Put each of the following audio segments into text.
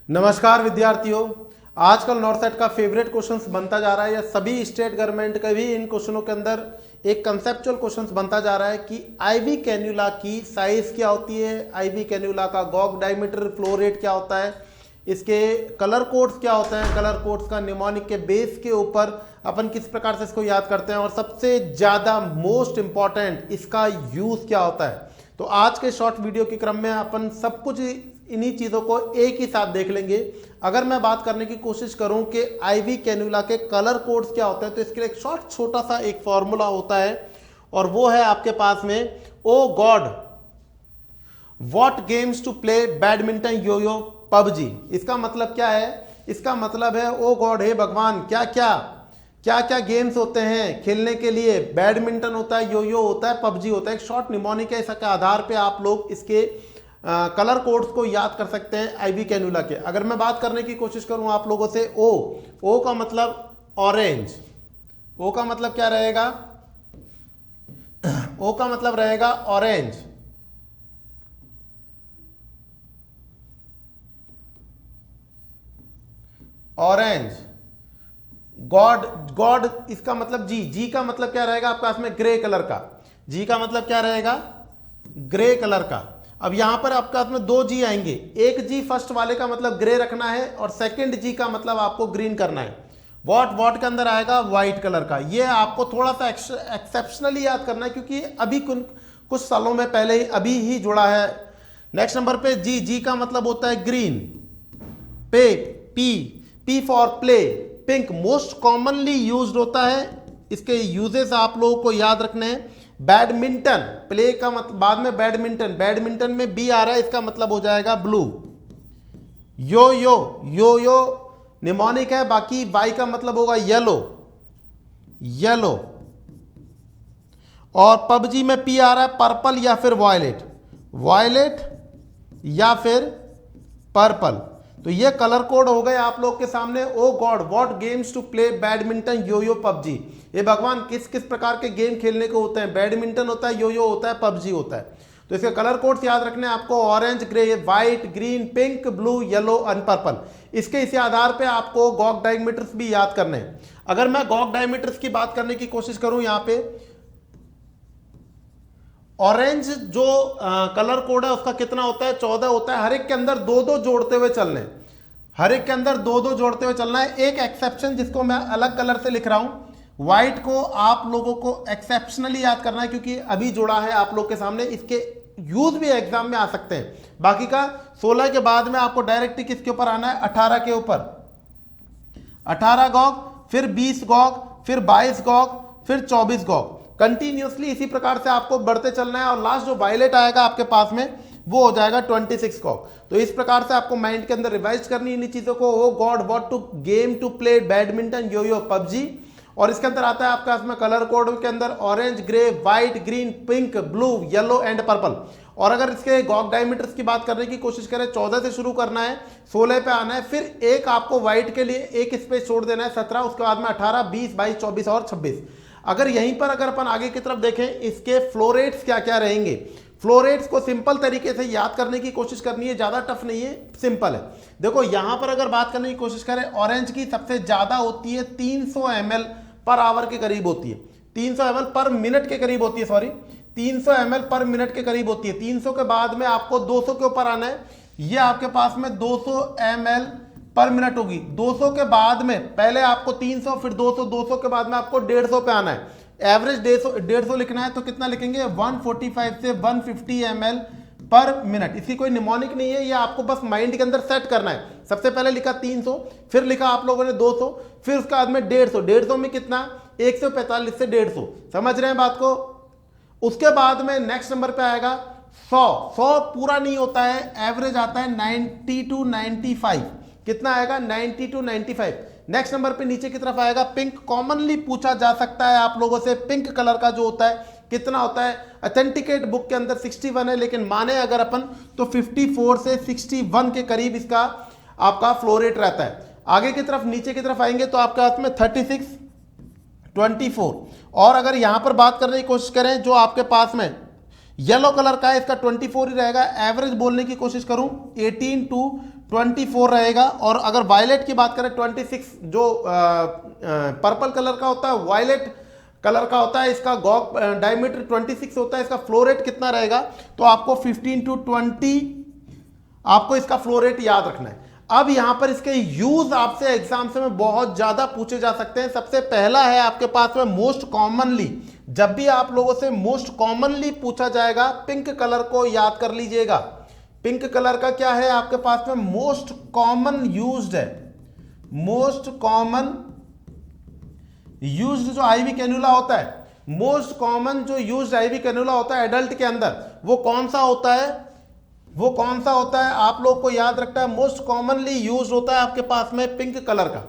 नमस्कार विद्यार्थियों। आजकल नॉर्थ का फेवरेट क्वेश्चंस बनता जा रहा है या सभी स्टेट गवर्नमेंट का भी इन क्वेश्चनों के अंदर एक कंसेप्चुअल क्वेश्चंस बनता जा रहा है कि आईवी कैन्युला की साइज क्या होती है, आईवी कैन्युला का गॉग डायमीटर फ्लो रेट क्या होता है, इसके कलर कोड्स क्या होते हैं, कलर कोड्स का निमोनिक के बेस के ऊपर अपन किस प्रकार से इसको याद करते हैं और सबसे ज़्यादा मोस्ट इंपॉर्टेंट इसका यूज़ क्या होता है। तो आज के शॉर्ट वीडियो के क्रम में अपन सब कुछ इन्हीं चीज़ों को एक ही साथ देख लेंगे। अगर मैं बात करने की कोशिश करूं कि आईवी कैन्युला के कलर कोड्स क्या होते हैं तो इसके लिए एक शॉर्ट छोटा सा एक फॉर्मूला होता है और वो है आपके पास में oh god what games to play badminton yoyo PUBG. इसका मतलब क्या है? इसका मतलब है ओ गॉड, हे भगवान, क्या क्या गेम्स होते हैं खेलने के लिए। बैडमिंटन होता है, योयो होता है, पबजी होता है। एक शॉर्ट निमोनिक है, इसके आधार पे आप लोग इसके कलर कोड्स को याद कर सकते हैं आईवी कैन्युला के। अगर मैं बात करने की कोशिश करूं आप लोगों से, ओ का मतलब ऑरेंज। ओ का मतलब क्या रहेगा? ओ का मतलब रहेगा ऑरेंज। ऑरेंज। गॉड इसका मतलब जी का मतलब क्या रहेगा आपके पास में? ग्रे कलर का। जी का मतलब क्या रहेगा? ग्रे कलर का। अब यहां पर आपके पास में दो जी आएंगे। एक जी फर्स्ट वाले का मतलब ग्रे रखना है और सेकंड जी का मतलब आपको ग्रीन करना है। वॉट के अंदर आएगा व्हाइट कलर का। ये आपको थोड़ा सा एक्सेप्शनली याद करना है क्योंकि अभी कुछ सालों में पहले ही अभी ही जुड़ा है। नेक्स्ट नंबर पे जी का मतलब होता है green. P for play, pink most commonly used होता है। इसके यूजेस आप लोगों को याद रखने हैं। बैडमिंटन, प्ले का मतलब बाद में बैडमिंटन में बी आ रहा है, इसका मतलब हो जाएगा ब्लू। यो निमोनिक है, बाकी वाई का मतलब होगा येलो। और पबजी में पी आ रहा है पर्पल या फिर वायलेट या फिर पर्पल। तो ये कलर कोड हो गए आप लोग के सामने। Oh god what games to play badminton yoyo PUBG. ये भगवान किस किस प्रकार के गेम खेलने को होते हैं? बैडमिंटन होता है, योयो होता है, पबजी होता है। तो इसके कलर कोड्स याद रखने आपको, orange, grey, white, green, pink, blue, yellow and purple. इसी आधार पे आपको गॉग डायमीटर्स भी याद करने हैं। अगर मैं गॉग डायमीटर्स की बात करने की कोशिश करूं, यहां पे ऑरेंज जो कलर कोड है उसका कितना होता है? 14 होता है। हर एक के अंदर दो जोड़ते हुए चलने, हर एक के अंदर दो जोड़ते हुए चलना है। एक एक्सेप्शन जिसको मैं अलग कलर से लिख रहा हूं, व्हाइट को आप लोगों को एक्सेप्शनली याद करना है क्योंकि अभी जुड़ा है आप लोग के सामने। इसके यूज भी एग्जाम में आ सकते हैं। बाकी का 16 के बाद में आपको डायरेक्ट किसके ऊपर आना है? 18 के ऊपर। 18 गॉग, फिर 20 गॉग, फिर 22 गॉग, फिर 24 गॉग। कंटिन्यूसली इसी प्रकार से आपको बढ़ते चलना है और लास्ट जो वायलेट आएगा आपके पास में वो हो जाएगा 26 गॉग। तो इस प्रकार से आपको माइंड के अंदर रिवाइज करनी इन चीजों को। Oh god what to game to play badminton yoyo PUBG. और इसके अंदर आता है आपके पास में कलर कोड के अंदर orange, grey, white, green, pink, blue, yellow and purple. और अगर इसके गॉग डायमीटर्स की बात करने की कोशिश करें, 14 से शुरू करना है, 16 पे आना है, फिर एक आपको व्हाइट के लिए एक स्पेस छोड़ देना है 17, उसके बाद में 18, 20, 22, 24 और 26। अगर यहीं पर अगर अपन आगे की तरफ देखें, इसके फ्लो रेट्स क्या क्या रहेंगे। फ्लो रेट्स को सिंपल तरीके से याद करने की कोशिश करनी है, ज्यादा टफ नहीं है, सिंपल है। देखो यहां पर अगर बात करने की कोशिश करें, ऑरेंज की सबसे ज्यादा होती है 300 ml पर आवर के करीब होती है, 300 ml पर मिनट के करीब होती है, 300 ml पर मिनट के करीब होती है। 300 के बाद में आपको 200 के ऊपर आना है। ये आपके पास में 200 ml पर मिनट होगी। 200 के बाद में पहले आपको 300, फिर 200, 200 के बाद में आपको 150 पे आना है। एवरेज 150 लिखना है तो कितना लिखेंगे? 145 से 150 ml पर मिनट। इसकी कोई निमोनिक नहीं है, ये आपको बस माइंड के अंदर सेट करना है। सबसे पहले लिखा 300, फिर लिखा आप लोगों ने 200, फिर उसके बाद में 150। 150 में कितना? 145 से 150। समझ रहे हैं बात को? उसके बाद में नेक्स्ट नंबर पे आएगा 100 पूरा नहीं होता है, एवरेज आता है 90 to 95। कितना आएगा? 90 to 95। नेक्स्ट नंबर पे नीचे की तरफ आएगा पिंक। कॉमनली पूछा जा सकता है आप लोगों से, पिंक कलर का जो होता है कितना होता है? ऑथेंटिकेट बुक के अंदर 61 है, लेकिन माने अगर अपन तो 54 से 61 के करीब इसका आपका फ्लो रेट रहता है। आगे की तरफ नीचे की तरफ आएंगे तो आपके हाथ में 36, 24। और अगर यहां पर बात करने की कोशिश करें, जो आपके पास में येलो कलर का है इसका 24 ही रहेगा। एवरेज बोलने की कोशिश करूं 18 to 24 रहेगा। और अगर वायलेट की बात करें 26, जो पर्पल कलर का होता है, वायलेट कलर का होता है, इसका गॉग डायमीटर 26 होता है। इसका फ्लो रेट कितना रहेगा, तो आपको 15 to 20 आपको इसका फ्लो रेट याद रखना है। अब यहां पर इसके यूज आपसे एग्जाम से में बहुत ज्यादा पूछे जा सकते हैं। सबसे पहला है आपके पास में मोस्ट कॉमनली, जब भी आप लोगों से मोस्ट कॉमनली पूछा जाएगा, पिंक कलर को याद कर लीजिएगा। पिंक कलर का क्या है आपके पास में, मोस्ट कॉमन यूज्ड है। मोस्ट कॉमन यूज्ड जो आईवी कैन्युला होता है, मोस्ट कॉमन जो यूज्ड आईवी कैन्युला होता है एडल्ट के अंदर, वो कौन सा होता है, वो कौन सा होता है, आप लोग को याद रखना है। मोस्ट कॉमनली यूज होता है आपके पास में पिंक कलर का।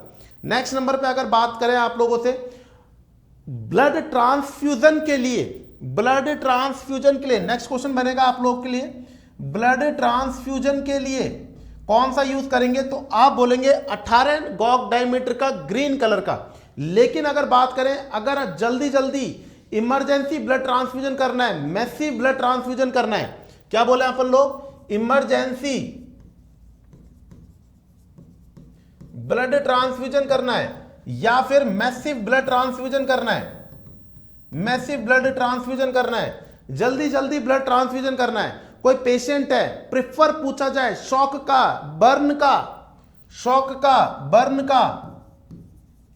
नेक्स्ट नंबर पे अगर बात करें आप लोगों से, ब्लड ट्रांसफ्यूजन के लिए, ब्लड ट्रांसफ्यूजन के लिए नेक्स्ट क्वेश्चन बनेगा आप लोग के लिए, ब्लड ट्रांसफ्यूजन के लिए कौन सा यूज करेंगे, तो आप बोलेंगे 18 गॉग डायमीटर का ग्रीन कलर का। लेकिन अगर बात करें, अगर जल्दी जल्दी इमरजेंसी ब्लड ट्रांसफ्यूजन करना है, मैसिव ब्लड ट्रांसफ्यूजन करना है, क्या बोले अपन लोग, इमरजेंसी ब्लड ट्रांसफ्यूजन करना है या फिर मैसिव ब्लड ट्रांसफ्यूजन करना है, मैसिव ब्लड ट्रांसफ्यूजन करना है, जल्दी जल्दी ब्लड ट्रांसफ्यूजन करना है। कोई पेशेंट है, प्रिफर पूछा जाए शॉक का, बर्न का, शॉक का, बर्न का,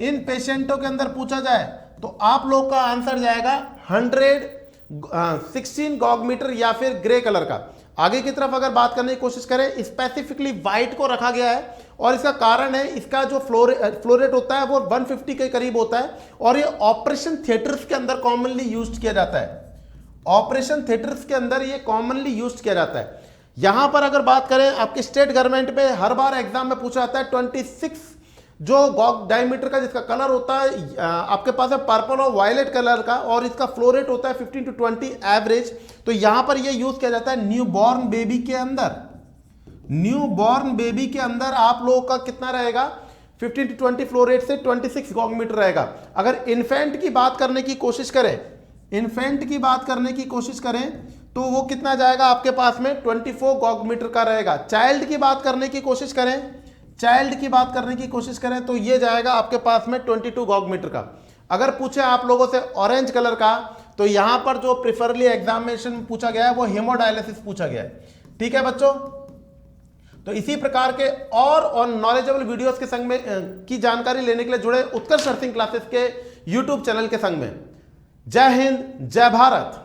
इन पेशेंटों के अंदर पूछा जाए, तो आप लोग का आंसर जाएगा 116 गॉग मीटर या फिर ग्रे कलर का। आगे की तरफ अगर बात करने की कोशिश करें, स्पेसिफिकली व्हाइट को रखा गया है और इसका कारण है, इसका जो फ्लो रेट होता है वो 150 के करीब होता है और ये ऑपरेशन थिएटर्स के अंदर कॉमनली यूज किया जाता है। ऑपरेशन थिएटर्स के अंदर ये कॉमनली यूज किया जाता है। यहां पर अगर बात करें, आपके स्टेट गवर्नमेंट में हर बार एग्जाम में पूछा जाता है 26 जो गॉग डायमीटर का, जिसका कलर होता है आपके पास है पर्पल और वायलेट कलर का, और इसका फ्लो रेट होता है 15 to 20 एवरेज। तो यहां पर ये यूज किया जाता है न्यू बॉर्न बेबी के अंदर। न्यू बॉर्न बेबी के अंदर आप लोगों का कितना रहेगा, 15 to 20 फ्लो रेट से 26 गॉग मीटर रहेगा। अगर इन्फेंट की बात करने की कोशिश करें, इन्फेंट की बात करने की कोशिश करें तो वो कितना जाएगा आपके पास में, 24 गॉग मीटर का रहेगा। चाइल्ड की बात करने की कोशिश करें, चाइल्ड की बात करने की कोशिश करें तो ये जाएगा आपके पास में 22 गॉग मीटर का। अगर पूछे आप लोगों से ऑरेंज कलर का, तो यहां पर जो प्रिफरली एग्जामिनेशन पूछा गया है वो हेमोडायलिसिस पूछा गया है। ठीक है बच्चों, तो इसी प्रकार के और नॉलेजेबल वीडियोस के संग में की जानकारी लेने के लिए जुड़े उत्कर्ष नर्सिंग क्लासेस के यूट्यूब चैनल के संग में। जय हिंद, जय भारत।